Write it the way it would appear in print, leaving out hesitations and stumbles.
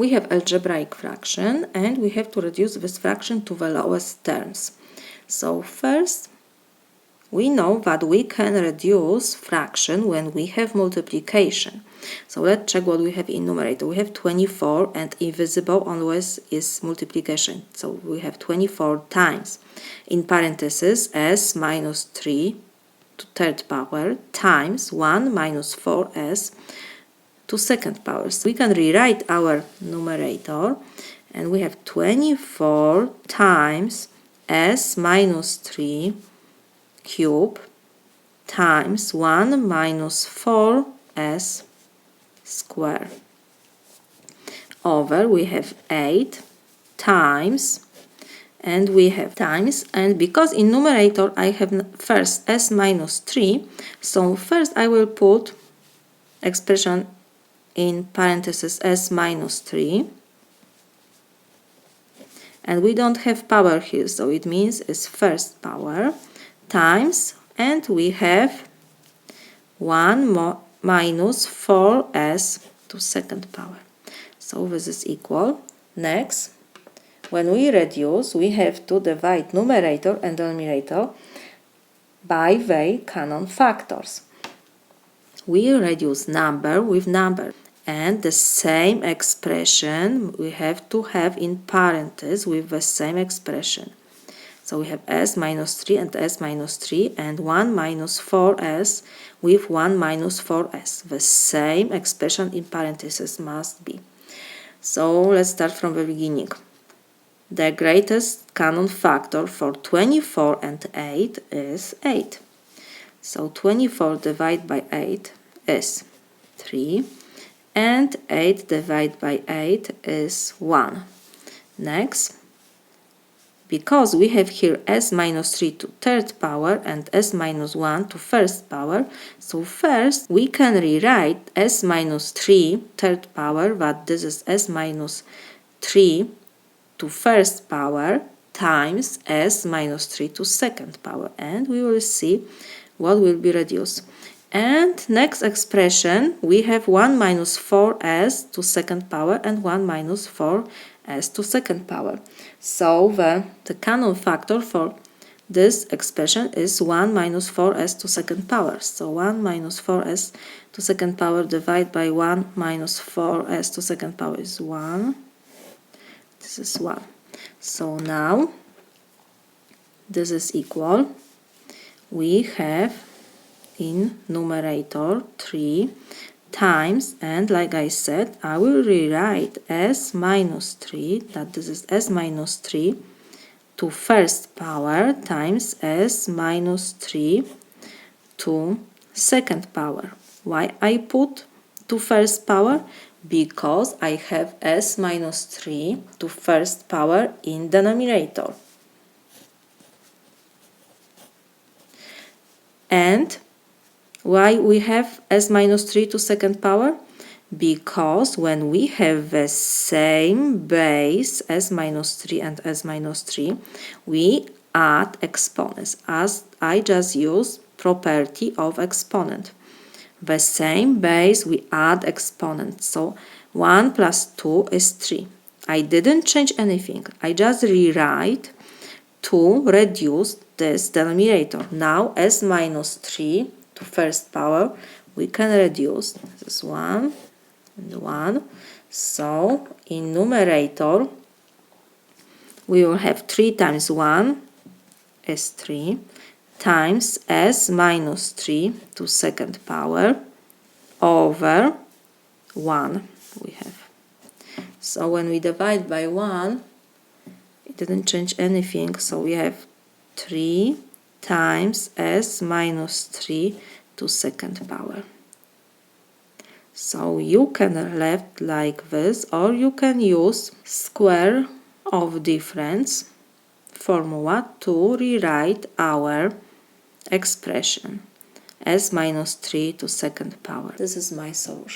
We have algebraic fraction and we have to reduce this fraction to the lowest terms. So first, we know that we can reduce fraction when we have multiplication. So let's check what we have in numerator. We have 24 and invisible always is multiplication. So we have 24 times, in parentheses, s minus 3 to third power times 1 minus 4s to second power. So we can rewrite our numerator and we have 24 times s minus 3 cube times 1 minus 4s square over we have 8 times and we have times, and because in numerator I have first s minus 3, so first I will put expression in parentheses s minus 3, and we don't have power here, so it means it's first power times, and we have 1 minus 4s to second power. So this is equal. Next, when we reduce, we have to divide numerator and denominator by their common factors. We reduce number with number, and the same expression we have to have in parentheses with the same expression. So we have s minus 3 and s minus 3 and 1 minus 4s with 1 minus 4s. The same expression in parentheses must be. So let's start from the beginning. The greatest common factor for 24 and 8 is 8. So 24 divided by 8 is 3 and 8 divided by 8 is 1. Next, because we have here s minus 3 to third power and s minus 1 to first power, so first we can rewrite s minus 3 third power, but this is s minus 3 to first power times s minus 3 to second power, and we will see what will be reduced. And next expression, we have 1 minus 4s to second power and 1 minus 4s to second power. So the common factor for this expression is 1 minus 4s to second power. So 1 minus 4s to second power divided by 1 minus 4s to second power is 1. This is 1. So now this is equal. We have in numerator 3 times, and like I said, I will rewrite s minus 3, that this is s minus 3 to first power times s minus 3 to second power. Why I put to first power? Because I have s minus 3 to first power in denominator. And why we have s minus 3 to second power? Because when we have the same base, s minus 3 and s minus 3, we add exponents, as I just used property of exponent. The same base, we add exponents. So 1 plus 2 is 3. I didn't change anything. I just rewrite to reduce this denominator. Now s minus 3 to first power, we can reduce. This is 1 and 1. So in numerator, we will have 3 times 1 is 3 times s minus 3 to second power over 1 we have. So when we divide by 1, it didn't change anything, so we have 3 times s minus 3 to second power. So you can left like this, or you can use square of difference formula to rewrite our expression s minus 3 to second power. This is my solution.